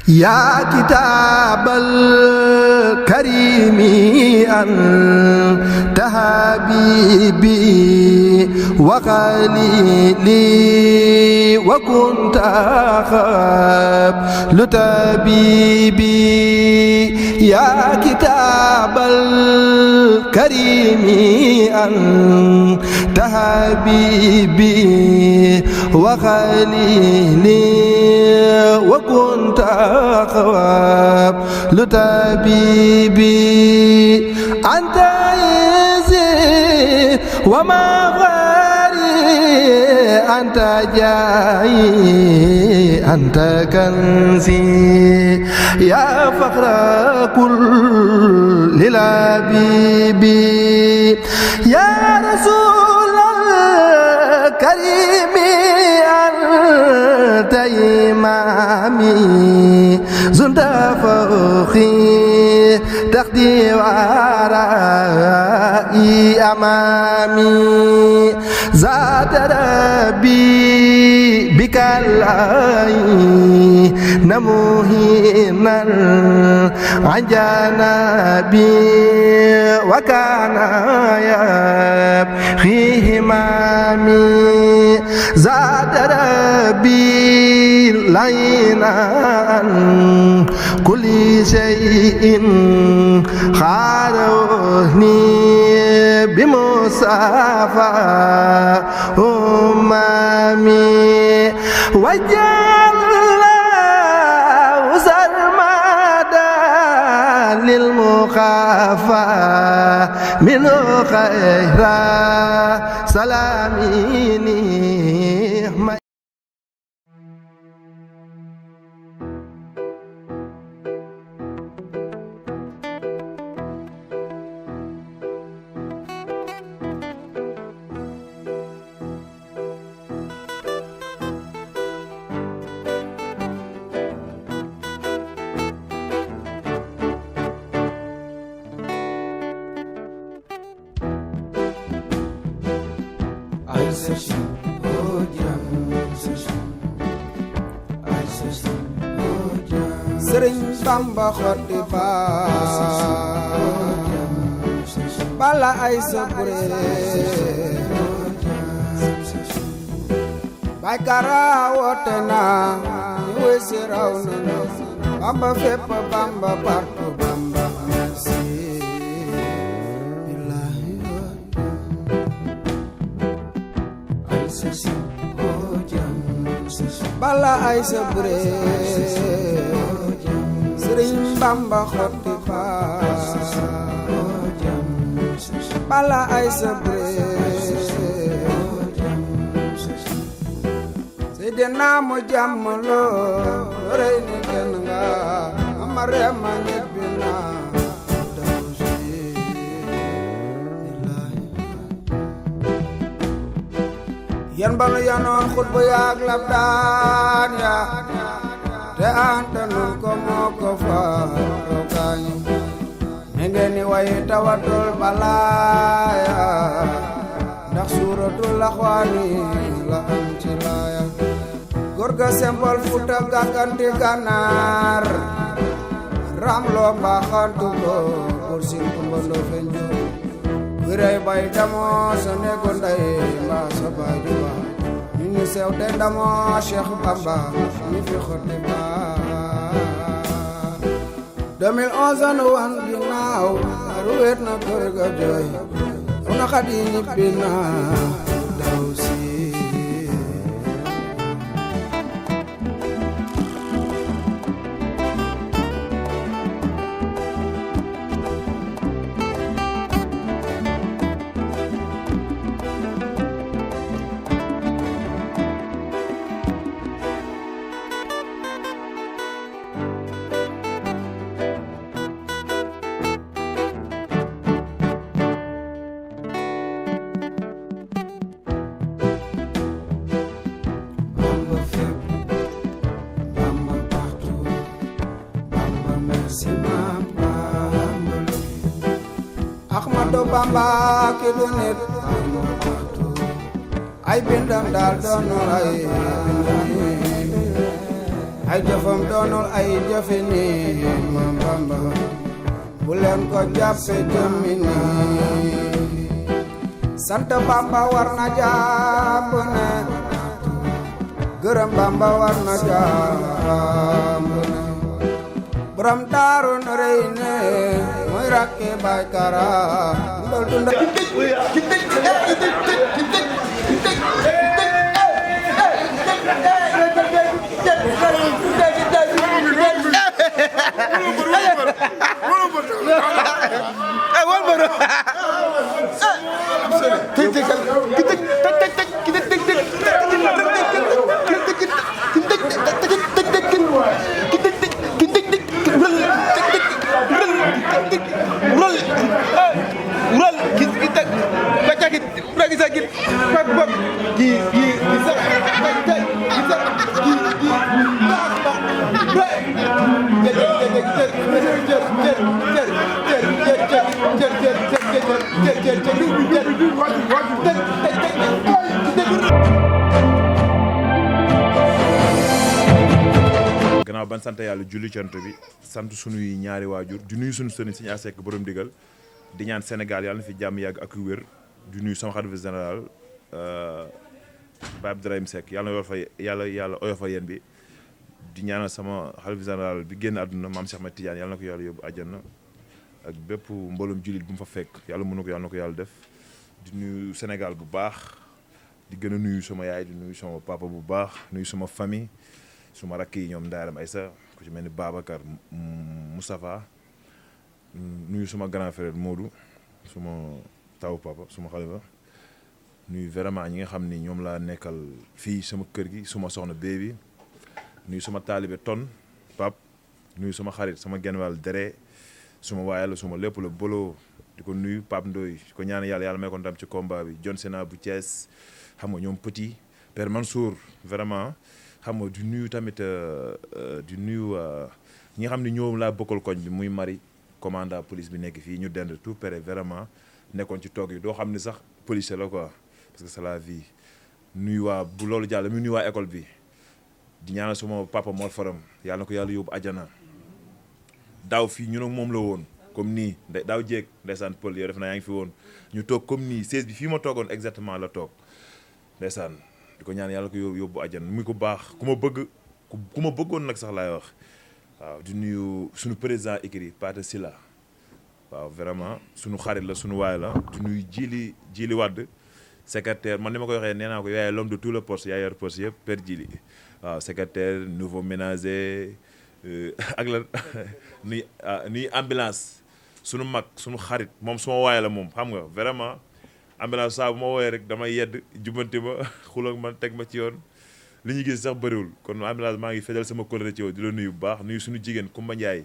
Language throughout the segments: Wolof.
يا كتاب الكريم أنت حبيبي وخليلي وكنت قبل طبيبي يا كتاب الكريم أنت حبيبي وخليلي وكنت قبل طبيبي أنت عزي وما أنت جاي أنت كنزي يا فخر كل لبيبي يا رسول الكريم أنت إمامي زنت فوقي تقدي ورائي أمامي زاد ربي بك العين نموهنا عن جنبي وكان يبخي همامي زاد ربي لينا كل شيء خاروني بمصافى أمامي وجعل سرمدا للمخافى منه خير سلاميني Sëriñ Bamba xotti bala ay sopure bay kara woote na ñu wési raw na Bamba fépp Bamba partout Bamba merci billahi ay sëriñ bala ay sopure Sëriñ Bamba xotti bala ay sabre Seydina mu jàmm loo rey ni kenn nga amare ma ñebbi na daw si yan banu yanoon xutba yaak labdaan ya te anta nun ko moo ko faatoo gaañu ne ngeen ni way tawatul balaaya ndax suuratul Axwaani la am ci laaya góor ga sembol Fuuta gàgganti Gànnaar ram loo mbaaxantu ko pour sin kumbandoo fen jur wiray bay damoo sa neego nday mbaa sa baaju ba ñu sew te ndamoo Cheikh Bamba ñu fi xotti baa 2011 nu wan ginnaaw aru weet na kër ga jooy una xadi ñibbi na daw si Ahmadu Bamba ki du nit ay bindam daal doon ay bindam ay jëfam doonul ay jëfi nii Maam Bamba bu leen ko jàppe jëmmi nii sant Bamba war na jàpp ne gërëm Bamba war na jàpp ne borom daaru nu rëy ne muy rakki Baay Kara ndol dunda gannaaw ban sant yàlla julli cant bi sant sunuy ñaari waajur di nuyu sunu sëriñ Sëriñ Asek borom digal di ñaan Sénégal yàlla na fi jàmm yàgg ak wér di nuyu sama xalifa général Baye Abdourahim Seck yàlla na yor fa yàlla oyofa yéen bi di ñaanal sama xalifa général bi génn àdduna maam Cheikh Ahmed Tidiane yàlla na ko yàlla yóbbu àjjana ak bépp mboolum jullit bu mu fa fekk yàlla mën na ko yàlla na ko yàlla def di nuyu Sénégal bu baax di gën a nuyu sama yaay di nuyu sama papa bu baax nuyu sama famille suma rakk yi ñoom Ndaaram Aïssa ku ci mel ni Babacar Moustapha nuyu suma grand frère Modou suma taw papa suma xalifa nuyu vraiment ñi nga xam ni ñoom laa nekkal fii sama kër gi suma soxna bébi nuyu suma taalibe ton pap nuyu suma xarit sama genn wàll dere suma waay la suma lépp la bolo di ko nuyu Pape Ndoye di ko ñaan yàlla may ko ndam ci combat bi John Sena bu Thiès xam nga ñoom Petit Père Mansour vraiment xam nga di nuyu tamit di nuyu ñi nga xam ne ñoom laa bokkal koñ bi muy mari commandant police bi nekk fii ñu dend tout près vraiment nekkoon ci toog yi doo xam ni sax policier la quoi parce que c'est la vie nuyu waa bu loolu jàll mu nuyu waa école bi di ñaanal suma papa Mor Faram yàlla na ko yàlla yóbbu àjjana daaw fii ñu nag moom la woon comme nii daaw jéeg ndeysaan pël yow def naa yaa ngi fi woon ñu toog comme nii 16 bi fii ma toogoon exactement la toog ndeysaan di ko ñaan yàlla ko yóbbu àjjana muy ko baax ku ma bëgg ku ma bëggoon nag sax laay wax waaw di nuyu suñu président écrit Pate Silla waaw vraiment suñu xarit la suñu waay la di nuyu Jili Wade secrétaire man ni ma ko waxee nee naa ko yaay l'homme de tout le poste yaa yor poste yëpp Père Jili waaw secrétaire nouveau ménager ak la nuy ambulance suñu mag suñu xarit moom suma waay la moom xam nga vraiment ambulance saa bu ma woowee rek damay yedd jubbanti ma xuloo man teg ma ci yoon li ñu gis sax bëriwul kon ambulance maa ngi fedal sama kóllëre ci yow di la nuyu bu baax nuyu suñu jigéen Kumba Ndiaye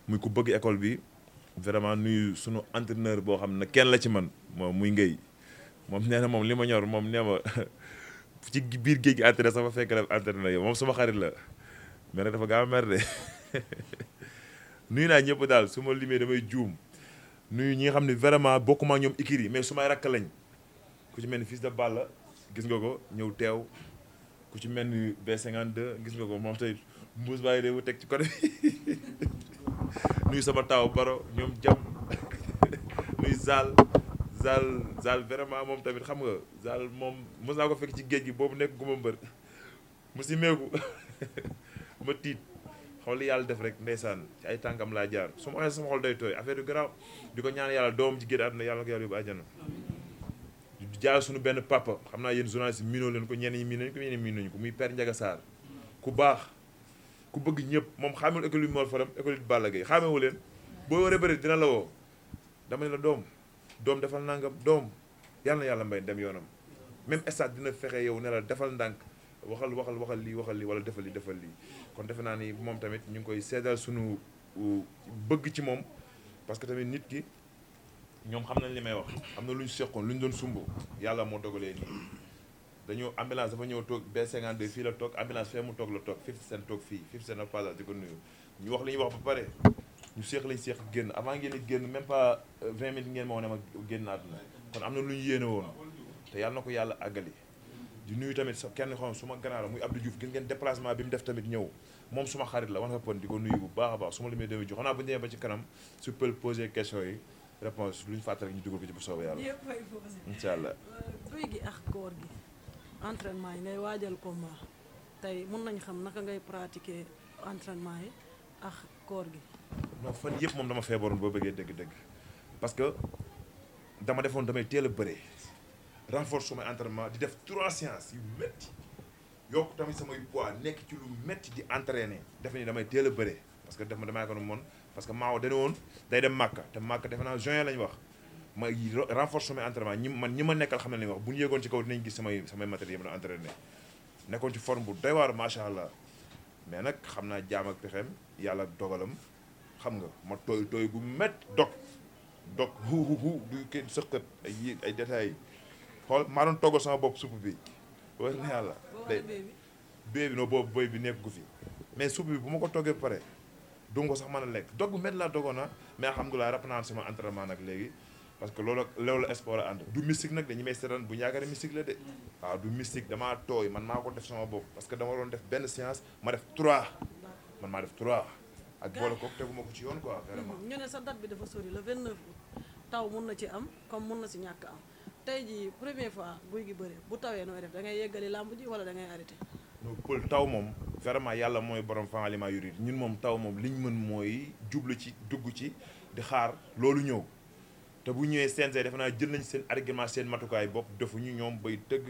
muy ku bëgg école bi vraiment nuyu suñu entraîneur boo xam ne kenn la ci man moom muy Ngéy moom nee na moom li ma ñor moom nee ma ci biir géej gi entraîné sax fa fekk la entraîné yow moom sama xarit la mais nag dafa gaaw a mer de nuyu naa ñëpp daal su ma limee damay juum nuyu ñi nga xam ne vraiment bokkuma ñoom ikiri mais su may rakk lañ ku ci mel ni fils de Balla gis nga ko ñëw teew ku ci mel ni B52 gis nga ko moom tey mbuus bàyyi de bu teg ci côté bi nuyu sama taaw Baro ñoom jàmm nuyu Zal vraiment moom tamit xam nga Zal moom mos naa ko fekk ci géej gi boobu nekk guma mbër mu si meeku ma tiit xool yàlla def rek ndeysaan ci ay tànkam laa jaar su ma waxee sama xol day tooy affaire yu garaaw di ko ñaan yàlla doomam ci génn àdduna yàlla ko yàlla yóbbu àjjana di jaar suñu benn papa xam naa yéen journaliste yi miinoo leen ko ñenn ñi miin nañu ko ñenn ñi miin nañu ko muy Père Ndiaga Sarr ku baax ku bëgg ñëpp moom xaamewul école yi Mor Faram école yi Balla Gaye xaamewu leen boo waree bëri dina la woo dama ne la doom defal nangam doom yàlla na yàlla mbay dem yoonam même stade dina fexe yow ne la defal ndànk waxal lii wala defal lii kon defe naa ni moom tamit ñu ngi koy seedal suñu bëgg ci moom parce que tamit nit ki ñoom xam nañ li may wax am na lu ñu seqoon lu ñu doon sumb yàlla moo dogalee nii dañoo ambulance dafa ñëw toog B52 fii la toog ambulance fee mu toog la toog 50 Cent toog fii 50 Cent ak passage di ko nuyu ñu wax li ñuy wax ba pare ñu seex lañ seex génn avant ngeen di génn même pas 20 minutes ngeen moo ne ma génn àdduna kon am na lu ñu yéene woon te yàlla na ko yàlla àggali di nuyu tamit sa kenn xam suma gannaaw la muy Abdou Diouf gis ngeen déplacement bi mu def tamit ñëw moom suma xarit la wan fa pon di ko nuyu bu baax a baax su ma limee demee jox xanaa bu ñu demee ba ci kanam su peut poser question yi réponse lu ñu fàttali ñu dugal ko ci bu soobee yàlla yëpp ay posé incha allah. guy gi ak koor gi entraînement yi ngay waajal combat tey mun nañ xam naka ngay pratiquer entraînement yi ak koor gi. non fan yëpp moom dama feebaroon boo bëggee dëgg-dëgg parce que dama defoon damay teel a bëree renforcer samay entraînement di def 3 séances yu métti yokk tamit samay poids nekk ci lu métti di entraîner defe ni damay teel a bëree parce que def ma damaa ko moon parce que maaw dana woon day dem Màkka te Màkka defe naa juin lañ wax ma renforcer samay entraînement ñi ma nekkal xam ne lañ wax bu ñu yéegoon ci kaw dinañ gis samay matériel yi ma doon entraîner nekkoon ci forme bu doy waar macha allah mais nag xam naa jaam ak pexeem yàlla ak dogalam xam nga ma tooy gu métti dog hu du kenn sëqat ay détails xool maa doon toggal sama bopp supp bi war na yàlla day bee bi non boobu boy bi nekk gu fi mais supp bi bu ma ko toggee ba pare du nga ko sax mën a lekk dog bu métti laa dogoon na mais alhamdulilah rap naa sama entraînement nag léegi parce que loolu sport a ànd du mystique nag dañu may seetaan bu ñu yaakaaree mystique la de waaw du mystique damaa tooy man maa ko def sama bopp parce que dama doon def benn séance ma def 3 man maa def 3 ak boole ko teguma ko ci yoon quoi vraiment. ñu ne sa date bi dafa sori le 29 août taw mun na ci am comme mun na si ñàkk am tey jii première fois guy gi bëri bu tawee nooy def da ngay yeggali làmb ji wala da ngay arrêté. non pël taw moom vraiment yàlla mooy borom fan aliment yurid ñun moom taw moom li ñu mën mooy jublu ci dugg ci di xaar loolu ñëw te bu ñëwee CNG defe naa jël nañ seen argument seen matukaay bopp defuñu ñoom bay tëgg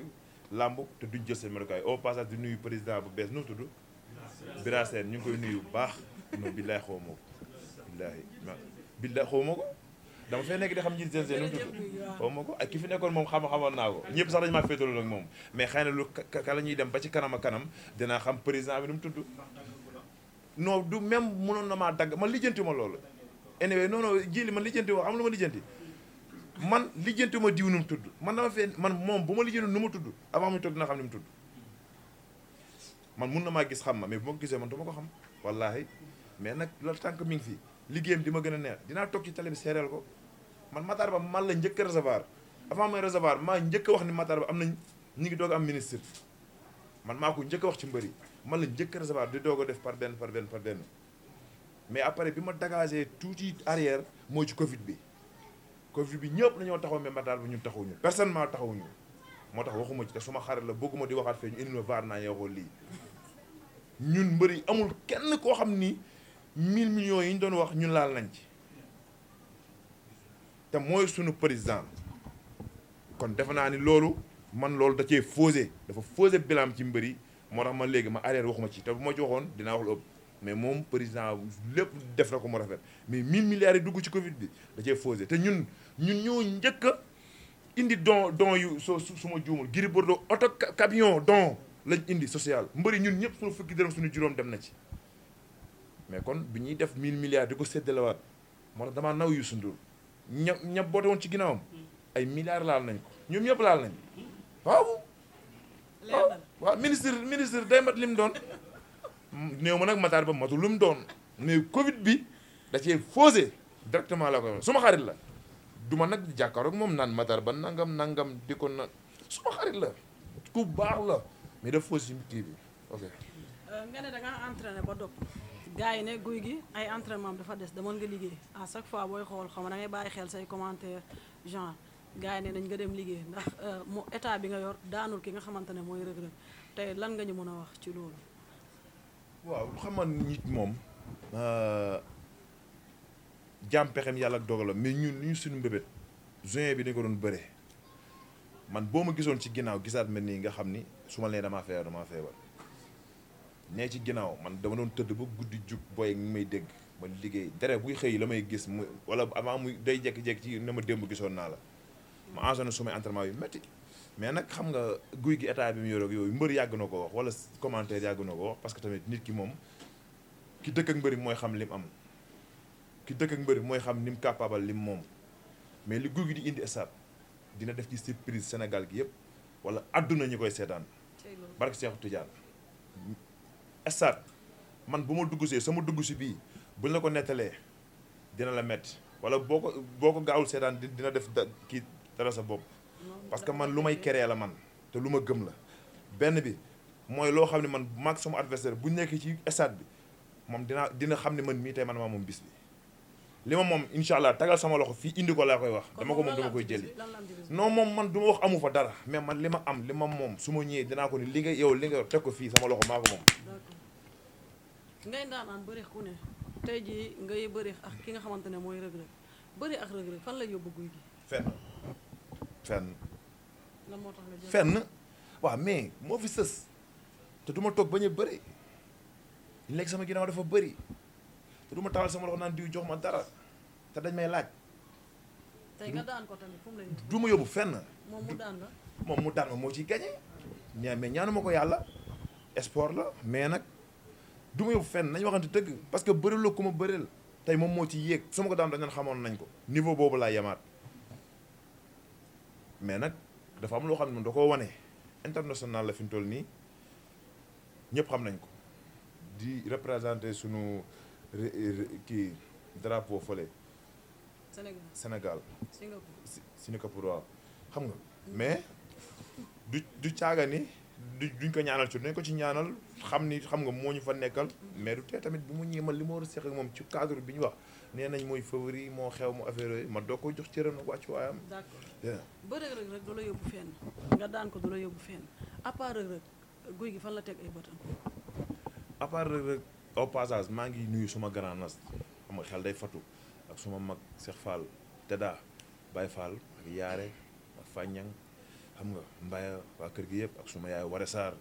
làmb te duñ jël seen matukaay au passage di nuyu président bu bees nu mu tudd. Bira Sène ñu ngi koy nuyu bu baax. non billaay xaw ma ko billaay xaw ma ko dama fee nekk di xam njiit CNG nu mu tudd xaw ma ko ak ki fi nekkoon moom xamoon naa ko ñëpp sax dañu maa féetaloon ak moom mais xëy na lu ka la ñuy dem ba ci kanam a kanam dinaa xam président bi nu mu tudd non du même mënoon na maa dagg man lijjanti ma loolu anyway non jili man lijjanti ma xam lu ma lijjanti man lijjanti ma diw nu mu tudd man dama fee man moom bu ma lijjanti nu mu tudd avant muy toog dina xam ni mu tudd man mun na maa gis xam ma mais bu ma ko gisee man du ma ko xam wallaahi mais nag loolu tànk mi ngi fi liggéeyam di ma gën a neex dinaa toog ci télé bi seereel ko man Matar Ba man la njëkk a recevoir avant may recevoir maa njëkk a wax ni Matar Ba am nañ ñu ngi doog am ministre man maa ko njëkk a wax ci mbëri man la njëkk a recevoir di doog a def par benn mais après bi ma dégagé tuuti arrière mooy ci Covid bi ñëpp dañoo taxaw mais Matar Ba ñun taxawuñu personnellement taxawuñu moo tax waxuma ci te suma xarit la bëgguma di waxaat fee ñu indi ma vaar naa yow lii ñun mbëri amul kenn koo xam ni 1000 millions yi ñu doon wax ñun laal nañ ci te mooy sunu président kon defe naa ni loolu man loolu da cee dafa fausé bilan ci mbëri moo tax man léegi ma arrière waxuma ci te bu ma ci waxoon dinaa wax lu ëpp mais moom président lépp def na ko mu rafet mais 1000 milliards yi dugg ci Covid bi da cee fausé te ñun ñoo njëkk a indi don yu su ma juumul Gris Bordeaux auto camion don lañ indi social mbëri ñun ñëpp suñu fukki dërëm suñu juróom dem na ci mais kon bi ñuy def 1000 milliards di ko séddalewaat moo tax damaa naw Youssou Ndour ña boote woon ci ginnaawam ay milliards laal nañ ko ñoom ñëpp laal nañ waaw ministre day mat li mu doon néew ma nag Matar Ba matul lu mu doon mais Covid bi da cee fausé directement la ko suma xarit la du ma nag jàkkaarloog moom naan Matar Ba nangam di ko naan suma xarit la ku baax la mais daf fausé kii bi ok. nga ne da ngaa entraîné ba dog gars yi ne guy gi ay entraînement dafa des demoon nga liggéey à chaque fois booy xool xam da ngay bàyyi xel say commentaire genre gars yi ne nañ nga dem liggéey ndax mu état bi nga yor daanul ki nga xamante ne mooy Reug Reug tey lan nga ñu mën a wax ci loolu. waaw xam nga nit moom jaam pexem yàlla ak dogalam mais ñun li ñu suñu mbébét juin bi dañ ko doon bëree man boo ma gisoon ci ginnaaw gisaat mel nii nga xam ni su ma nee damaa feebar nee ci ginnaaw man dama doon tëdd ba guddi jug booy ngi may dégg ma liggéey dere buy xëy la may gis mu wala avant muy day jékki-jékki ci ne ma démb gisoon naa la ma enchaîné sumay entraînement yu métti mais nag xam nga guy gi état bi mu yoroog yooyu mbër yàgg na ko wax wala commentaire yàgg na ko wax parce que tamit nit ki moom ki dëkk ak mbëri mooy xam lim am ki dëkk ak mbëri mooy xam lim capable lim moom mais li guy gi di indi stade dina def ci surprise Sénégal gi yëpp wala adduna ñi koy seetaan barke Cheikh Tidiane stade man bu ma dugg see sama dugg si bii buñ la ko nettalee dina la metti wala boo ko gaawul seetaan dina def kii dara sa bopp parce que man lu may keree la man te lu ma gëm la benn bi mooy loo xam ne man maag sama adversaire bu nekk ci stade bi moom dina xam ne man mii tey man maa moom bis bi li ma moom incha allah tagal sama loxo fii indi ko laa koy wax dama ko moom dama koy jëli non moom man du ma wax amu fa dara mais man li ma am li ma moom su ma ñëwee dinaa ko ni li nga yow li nga teg ko fii sama loxo maa ko moom. ngay ndaanaan bëri ku ne tey jii ngay bëri ak ki nga xamante ne mooy Reug Reug bëri ak Reug Reug fan la yóbbu Gouye Gui. fenn. lan moo tax nga jël fenn waaw mais moo fi sës te du ma toog bañ a bëri léegi sama ginnaaw dafa bëri te du ma taal sama loxo naan diw jox ma dara te dañ may laaj. tey nga daan ko tamit fu mu lay du ma yóbbu fenn. moom mu daan la. moom mu daan ma moo ciy gagné mais ñaanu ma ko yàlla sport la mais nag du ma yóbbu fenn nañ waxante dëgg parce que bëri la ku ma bëril tey moom moo ci yéeg su ma ko daan dañu xamoon nañ ko niveau boobu laa yemaat mais nag dafa am loo xam ne da koo wane international la fi mu toll nii ñëpp xam nañ ko di représenter sunu kii drapeau fële. Sénégal Singapour waaw xam nga mais du caaga ni duñ ko ñaanal ci dañ ko ci ñaanal xam ni xam nga moo ñu fa nekkal mais du tee tamit bu mu ñëwee li ma war a seq ak moom ci cadre bi ñu wax nee nañ mooy favori moo xew mu affaire yooyu ma doo ko jox cëram nag wàcc waayam. d'accord ba Reug Reug rek du la yóbbu fenn nga daan ko du la yóbbu fenn à part Reug Reug Gouye Gui fan la teg ay bëtam. à part Reug Reug au passage maa ngi nuyu suma grand nas xam nga xel day fatu ak suma mag Cheikh Fall Teda Baye Fall ak Yaare ak Fagnang xam nga Mbaye waa kër gi yëpp ak suma yaay Ware Sarr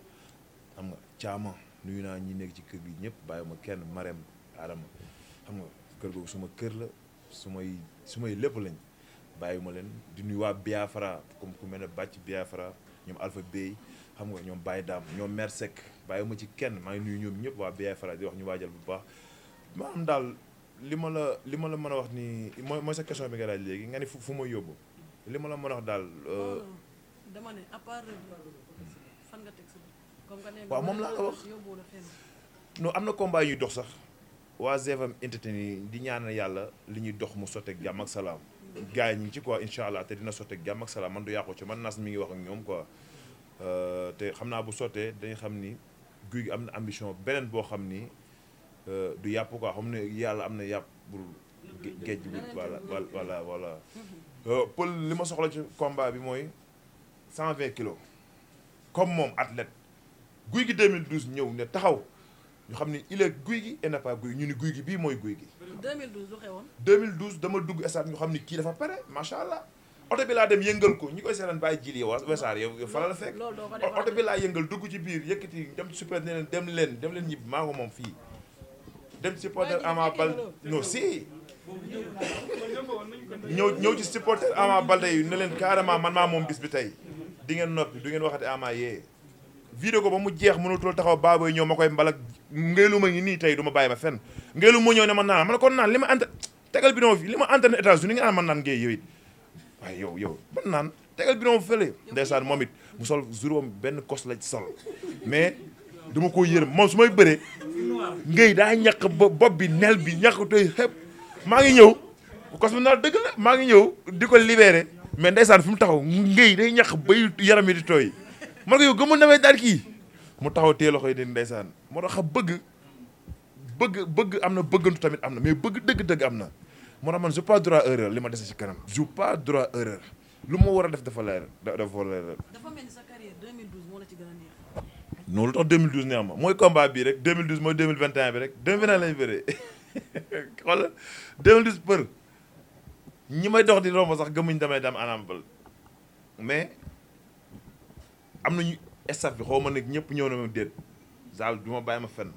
xam nga Caama nuyu naa ñi nekk ci kër gi ñëpp bàyyi ma kenn Marème Adama xam nga kër googu suma kër la sumay lépp lañ bàyyi ma leen di nuyu waa Biafra comme ku mel ne Bàcc Biafra ñoom Alpha Bey xam nga ñoom Baye Dam ñoom Mère Seck bàyyi ma ci kenn maa ngi nuyu ñoom ñëpp waa Biafra di wax ñu waajal bu baax maanaam daal li ma la mën a wax ni mooy sa question bi nga laaj léegi nga ni fu ma yóbbu li ma la mën a wax daal. dama ne à part fan nga teg si comme que nee waaw moom laa la wax yóbbu la fenn. non am na combat yuy dox sax waa GFM entertainment di ñaanal yàlla li ñuy dox mu sotteeg jàmm ak salaam. gars yi ñu ngi ci quoi incha allah te dina sotteeg jàmm ak salaam man du yàqu ci man naas mi ngi wax ak ñoom quoi te xam naa bu sottee dañuy xam ni Gouye Gui am na ambition beneen boo xam ni. du yàpp quoi xam ne yàlla am na yàpp pour géej bi voilà pël li ma soxla ci combat bi mooy 120 kilos comme moom athlète Gouye Gui 2012 ñëw ne taxaw ñu xam ni il est Gouye Gui et n'est pas Gouye Gui ñu ni Gouye Gui bii mooy Gouye Gui 2012 lu xewoon 2012 dama dugg stade ñu xam ni kii dafa pare macha allah oto bi laa dem yëngal ko ñi koy seetaan bàyyi jili yow wesaar yow fa la fekk oto bi laa yëngal dugg ci biir yëkkati dem super ne leen dem leen ñibbi maa ko moom fii dem supporter Ama Baldé non si ñëw ci supporter Ama Baldé yi ne leen carrément man maa moom bis bi tey di ngeen noppi du ngeen waxati Ama yee vidéo ko ba mu jeex mënutul taxaw baabooy ñëw ma koy mbalak ngéelu ma ngi nii tey du ma bàyyi ma fenn ngéelu ma ñëw ne man naan man kon naan li ma ant tegal bi doon fi li ma antenne États-Unis nga naan man naan ngay yow it waaye yow man naan tegal bi doon fële ndeysaan moom it mu sol juróom benn kos la sol mais dama ko yërëm moom su may bëree ngay daa ñàkk bopp bi nel bi ñàkk toy xëpp maa ngi ñëw kos bi naa dëgg la maa ngi ñëw di ko libéré mais ndeysaan fi mu taxaw ngay day ñàkk bay yaram yi di tooy man ko yow gëmul nawee daal kii mu taxaw tee loxo yi di ndeysaan moo tax bëgg am na bëggantu tamit am na mais bëgg dëgg-dëgg am na moo tax man j'ai pas droit erreur li ma dese ci kanam j'ai pas droit erreur lu ma war a def dafa leer dafa leer. dafa mel ni sa carrière 2012 moo la ci gën a neex. non lu tax 2012 neex ma mooy combat bii rek 2012 mooy 2021 bi rek 2021 lañu bëree xoolal 2012 për ñi may dox di romb sax gëmuñ damay dem Ama Baldé mais am nañu staff bi xaw ma nag ñëpp ñëw na ma déet daal du ma bàyyi ma fenn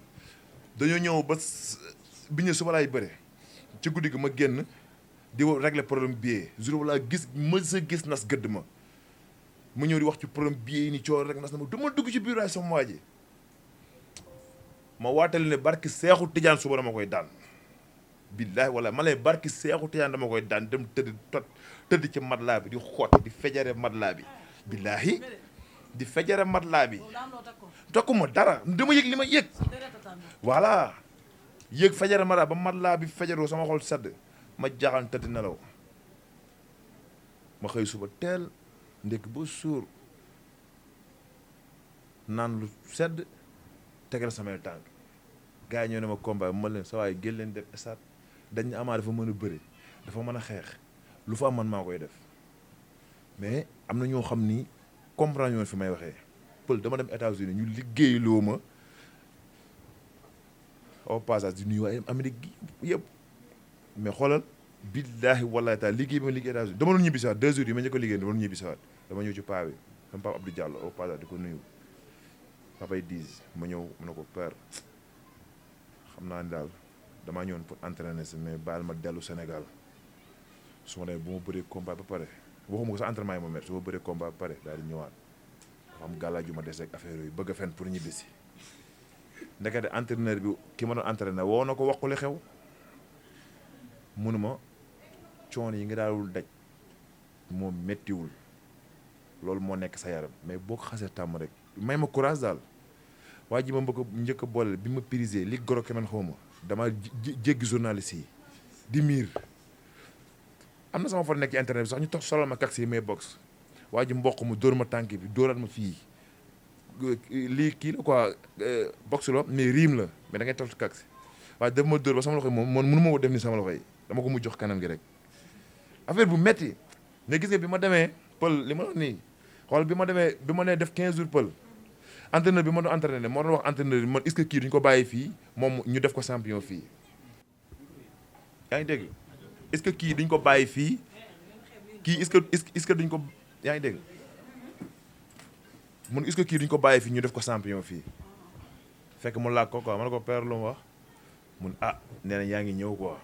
dañoo ñëw ba bi ñu suba laay bëre ci guddi gi ma génn di régler problème billet jour wala ma sa gis nas gëdd ma ñëw di wax ci problème billet yi ni coow rek nas na ma du ma dugg ci biir ay sama waa ji ma waatale ne barki Seexu Tijaan suba dama koy daan billaahi wala ma lay barki Seexu Tijaan dama koy daan dem tëdd ci matelas bi di xotti di fejare matelas bi billaahi di fejare matelas bi tokkuma dara dama yëg li ma yëg voilà yëg fejare matelas ba matelas bi fejaroo sama xol sedd ma jaaxal tëdd nelaw ma xëy suba teel ndekk ba suur naan lu sedd tegal samay tànk gars yi ñoo ne ma combat ma leen sa waay gën leen def stade dañ Ama dafa mën a bëri dafa mën a xeex lu fa am man maa koy def mais am na ñoo xam ni comprendre ñoon fi may waxee pël dama dem États-Unis ñu liggéeyloo ma au passage di nuyu waa Amérique gi yëpp mais xoolal billaahi wallaahi taala liggéey bi ma liggéey États-Unis dama doon ñibbi si waat 2 jours yi ma njëkk a liggéey dama doon ñibbi si waat dama ñëw ci paa bi sama papa Abdou Diallo au passage di ko nuyu papay 10 ma ñëw mu ne ko père xam naa ni daal damaa ñëwoon pour entraîner si mais baal ma dellu Sénégal su ma demee bu ma bëree combat ba pare waxuma ko sa entraînement yi ma met su ma bëree combat ba pare daal di ñëwaat dafa am gàllaaj yu ma des ak affaire yooyu bëgg a fen pour ñibbi si ndekete entraîneur bi ki ma doon entraîner woo na ko wax ko li xew munuma coono yi nga daawul daj moom méttiwul loolu moo nekk sa yaram mais boo ko xasee tàmm rek may ma courage daal waa ji ma njëkk a boole bi ma prisé li goro kemen xaw ma dama jéggi journaliste yi di miir am na sama fa nekk ci internet bi sax ñu tax solal ma kak si may box waa ji mboq mu dóor ma tànk bi dóoraat ma fii lii kii la quoi box la mais riim la mais da ngay toog si kak si waaye daf ma dóor ba sama loxo yi moom man mënu ma ko def ni sama loxo yi dama ko mu jox kanam gi rek affaire bu metti nga gis nga bi ma demee pël li ma wax nii xool bi ma nee def 15 jours pël entraîneur bi ma doon entraîné moo doon wax entraîneur bi man est-ce que kii duñ ko bàyyi fii moom ñu def ko champion fii yaa ngi dégg est-ce que kii duñ ko bàyyi fii kii est-ce que duñ ko yaa ngi dégg mun est-ce que kii duñ ko bàyyi fii ñu def ko champion fii fekk mu laaj ko quoi ma ne ko père lu mu wax mun nee na yaa ngi ñëw quoi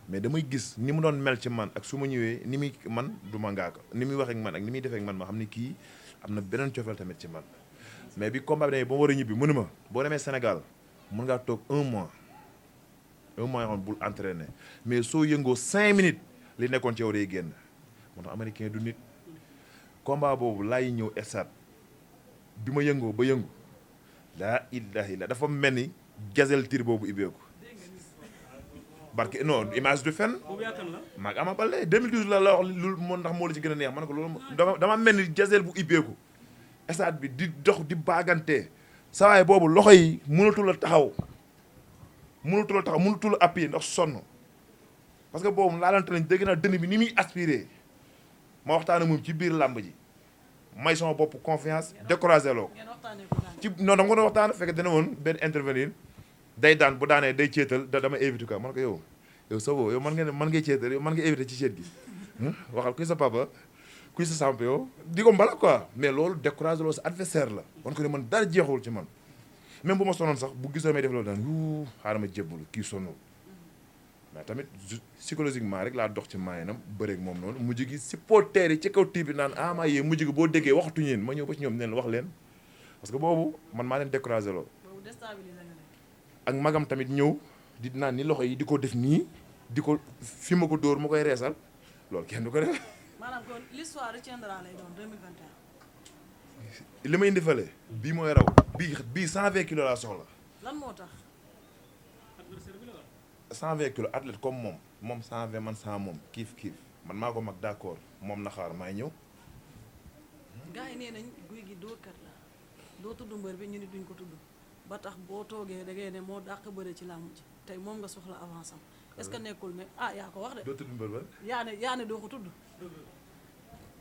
mais damay gis ni mu doon mel ci man ak su ma ñëwee ni muy man du ma ngaa ko ni muy waxee ak man ak ni muy defee ak man ma xam ni kii am na beneen cofeel tamit ci man mais bi combat bi demee ba ma war a ñibbi mënu ma boo demee Sénégal mën ngaa toog 1 mois yoo xam bul entraîner mais soo yëngoo 5 minutes li nekkoon ci yow day génn moo tax américain du nit combat boobu laay ñëw stade bi ma yëngoo ba yëngu laa ilaha illa dafa mel ni gazelle tir boobu ibbeeku barke non image du fen maag Ama Baldé 2012 la wax lu moo ndax moo la ci gën a neex ma ne ko loolu dama mel ni gazelle bu ibbeeku stade bi di dox di baagante saa waay boobu loxo yi mënatul a taxaw mënatul a appuyer ndax sonn parce que boobu laalante nañ dégg naa dënn bi ni muy aspiré ma waxtaan ak moom ci biir làmb ji may sama bopp confiance découragé loo ci non dama ko doon waxtaan fekk dana woon benn intervenir day daan bu daanee day ceetal dama éviter quoi man ko yow Sogo yow man ngay ceetal yow man nga éviter ci ceet gi waxal kuy sa papa kuy sa champion di ko mbala quoi mais loolu découragé loo sa adversaire la wan ko ne man dara jeexul ci man même bu ma sonoon sax bu gisoo may def loolu daan yu xaaral ma jébbalu kii sonul mais tamit psychologiquement rek laa dox ci maayinam bëreeg moom noonu mujj gi supporter yi ci kaw tiib bi naan maa yee mujj gi boo déggee waxatuñu leen ma ñëw ba ci ñoom neen wax leen parce que boobu man maa leen découragé loo ak magam tamit ñëw di naan ni loxo yi di ko def nii di ko fi ma ko dóor ma koy reesal loolu kenn du ko def. maanaam kon l'histoire retiendra lay doon 2021. li may indi fële bii mooy raw bii 120 kilos laa soxla. lan moo tax. 120 kilos athlète comme moom 120 man 100 moom kiif man maa ko mag d'accord moom na xaar maay ñëw. gars yi nee nañ guy gi dóorkat la doo tudd mbër bi ñu ni duñ ko tudd ba tax boo toogee da ngay ne moo dàq bëre ci làmb ji tey moom nga soxla avance am est-ce que nekkul ne yaa ko wax de. doo tudd mbër ba. yaa ne doo ko tudd.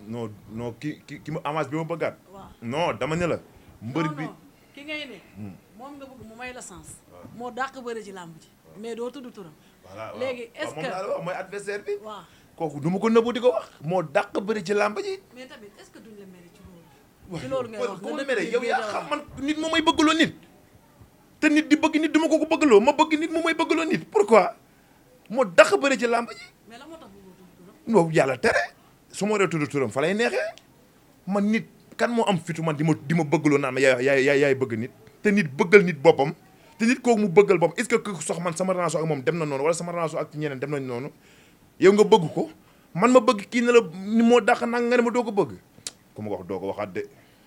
non ki ma avance bi ma bëggaat. waaw non dama ne la. mbër bi ki ngay ne. moom nga bëgg mu may la sens. moo dàq bëre ci làmb ji. mais doo tudd turam. voilà léegi est-ce que moom laa la wax mooy adversaire bi. waaw kooku du ma ko nëbbu di ko wax. moo dàq bëri ci làmb ji. mais tamit est-ce que duñ la mere ci loolu. ci loolu ngay wax nga mere yow yaa xam man nit moom may bëggaloo nit. te nit di bëgg nit du ma ko bëggaloo ma bëgg nit moom may bëggaloo nit pourquoi moo dàq bëri ci làmb ji. mais la moo tax bëggoo tudd turam. non yàlla tere su ma waree tudd turam fa lay neexee man nit kan moo am fitu man di ma bëggaloo naan ma yaay bëgg nit te nit bëggal nit boppam. te nit kooku mu bëggal boppam est-ce que sox man sama relation ak moom dem na noonu wala sama relation ak ñeneen dem nañ noonu yow nga bëgg ko man ma bëgg kii ne la ni moo dàq nag nga ne ma doo ko bëgg ku ma ko wax doo ko waxaat de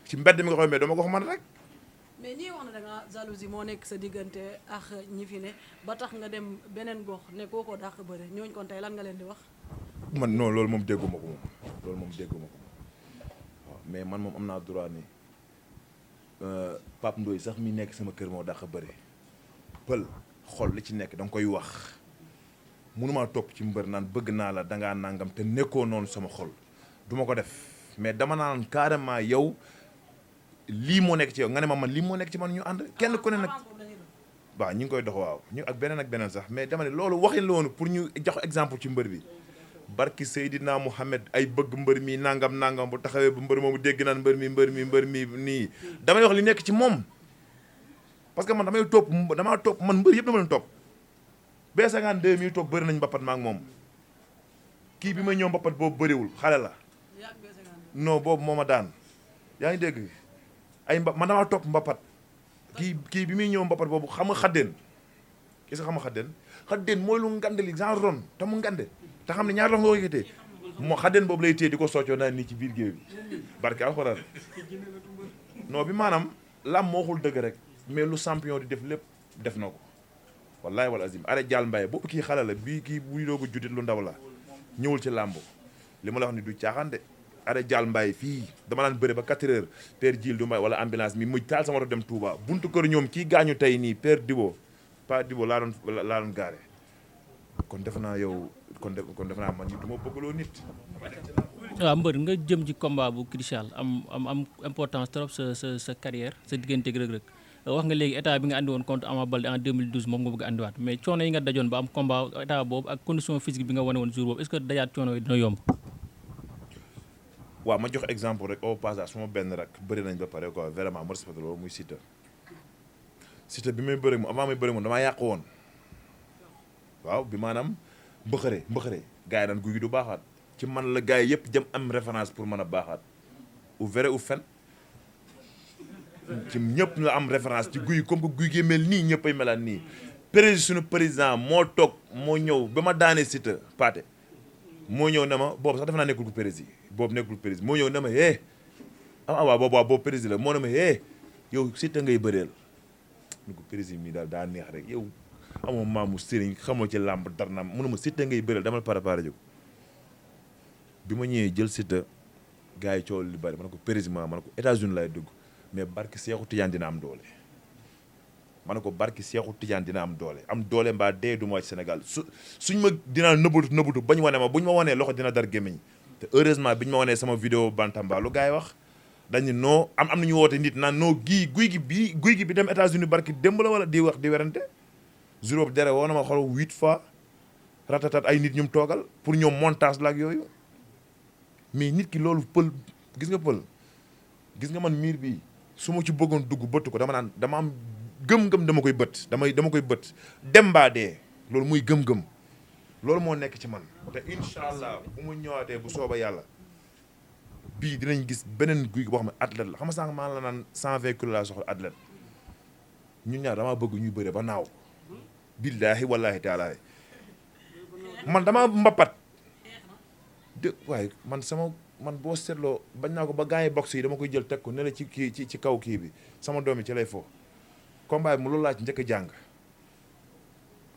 ci mbedd mi nga xam ne doo ma ko wax man rek. mais ñii wax na da nga jalousie moo nekk sa diggante ak ñi fi ne ba tax nga dem beneen gox ne koo ko dàq bëre ñooñu kon tey lan nga leen di wax. man non loolu moom dégguma ko moom loolu moom dégguma ko waaw mais man moom am naa droit nii Pape Ndoye sax mi nekk sama kër moo dàq bëri pël xol li ci nekk da nga koy wax mënumaa topp ci mbër naan bëgg naa la dangaa nangam te nekkoo noonu sama xol duma ko def mais dama naan carrément yow lii moo nekk ci yow nga ne ma man lii moo nekk ci man ñu ànd kenn ku ne nag waaw ñu ngi koy dox waaw ñu ak beneen sax mais dama ne loolu waxin la woon pour ñu jox exemple ci mbër bi barki Seydina Mouhamed ay bëgg mbër mi nangam bu taxawee bu mbër moomu dégg naan mbër mi nii damay wax li nekk ci moom parce que man damaa topp man mbër yëpp dama leen topp B52 mi toog bëri nañ mbapat ma ak moom kii bi may ñëw mbapat boobu bëriwul xale la non boobu moo ma daan yaa ngi dégg man damaa topp mbapat kii bi muy ñëw mbapat boobu xam nga xaddeen ki sa xam nga xaddeen mooy lu ngande li genre ron te mu ngande te xam ne ñaar loxo nga ko yëkkatee moo xaddeen boobu lay téye di ko soccoo naa nii ci biir géew bi barke alxuraan non bi maanaam lam moo xul dëgg rek mais lu champion di def lépp def na ko wallahi wal azim are Dial Mbaye boobu kii xale la bii kii buy doog a juddit lu ndaw la ñëwul ci làmb li ma la wax ni du caaxaan de are Dial Mbaye fii dama naan bëre ba 4 heures père Djil du Mbaye wala ambulance mi muy taal sama oto dem Touba buntu kër ñoom kii gaañu tey nii père Dibo pas Dibo laa doon gaare kon defe naa yow kon defe naa man ni du ma bëggaloo nit. waaw mbër nga jëm ci combat bu crucial am importance trop sa carrière sa digganteeg Reug Reug wax nga léegi état bi nga andi woon contre Ama Baldé en 2012 moom nga bëgg a andiwaat mais coono yi nga dajoon ba am combat état boobu ak condition physique bi nga wane woon jour boobu est-ce que dajaat coono yi dina yomb. waaw ma jox exemple rek au passage suma benn rek bëri nañ ba pare quoi vraiment ma respecté loolu muy Siteu bi may bëri moom avant may bëri moom damaa yàqu woon waaw bi maanaam mbëxëre gars yi daan guy gi du baaxaat ci man la gars yi yëpp jëm am référence pour mën a baaxaat ou vrai ou fen ci ñëpp la am référence ci guy comme que guy gi mel nii ñëpp ay melaat nii suñu président moo toog moo ñëw ba ma daanee Siteu Pathé moo ñëw ne ma boobu sax dafa naa nekkul président moo ñëw ne ma waaw boobu président la moo ne ma yow Siteu ngay bëreel ni ko président mi daal daa neex rek yow amoo maamu sëriñ xamoo ci làmb dar na mu ne ma Siteu ngay bëreel dama préparé jóg bi ma ñëwee jël Siteu gars yi coow li bari ma ne ko président ma ne ko États-Unis lay dugg mais barki Seexu Tijaan dina am doole ma ne ko barki Seexu Tijaan dina am doole mbaa dee du ma wàcc Sénégal suñ ma dinaa nëbbatu bañ wane ma buñ ma wanee loxo dina dar gémmiñ te heureusement biñ ma wanee sama vidéo bantamba lu gars yi wax dañ ni non am nañu woote nit naan non guy gi bi dem États-Unis barki démb la wala di wax di werante jour boobu dere woo na ma xool 8 fois ratatat ay nit ñum toogal pour ñoom montage la ak yooyu mais nit ki loolu gis nga man miir bi su ma ci bëggoon dugg bëtt ko dama am gëm-gëm dama koy bët dem baa dee loolu muy gëm-gëm loolu moo nekk ci man te incha allah bu mu ñëwaatee bu sooba yàlla bii dinañ gis beneen guy boo xam ne athlète la xam nga sànq maa la naan 120 kilos laa soxla athlète ñun ñaar damaa bëgg ñuy bëre ba naaw billaahi wallaahi taala man dama mbapat waaye man boo seetloo bañ naa ko ba gars yi boxe yi dama koy jël teg ko ne la ci kaw kii bi sama doom yi ci lay fo combat bi mu loolu laa ci njëkk a jàng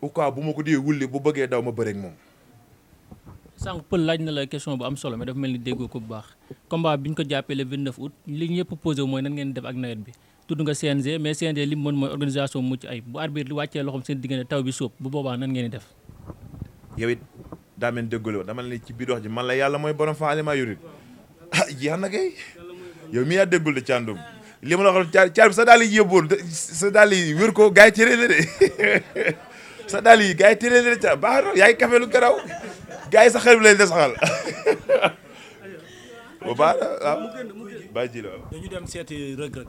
au cas bu ma ko dee wulli bu bëggee daw ma bëreeg moom. sànq pël laaj na la question bu am solo mais dafa mel ni déggoo ko bu baax combat bi ñu ko jàppee le 29 août li ñëpp posé mooy nan ngeen def ak nawet bi tudd nga CNG mais CNG li mu mën mooy organisation mucc ay bu arbitre li wàccee loxoom seen diggante taw bi sóob bu boobaa nan ngeen di def. yow it daa mel ni déggoo dama ne ci biir wax ji man la yàlla mooy borom faale maa yurit jeex na kay yow mi yaa déggul de càndum li ma la waxoon caar bi sa daal yi yóbbuwoon sa daal yi wér ko gars yi téré la de sa daal yi gars yi téré la de ca baax na yaay café lu garaw gars yi sa xel bi lañ de saxal bu baax waaw bàyyi ji la dañu dem seeti Reug Reug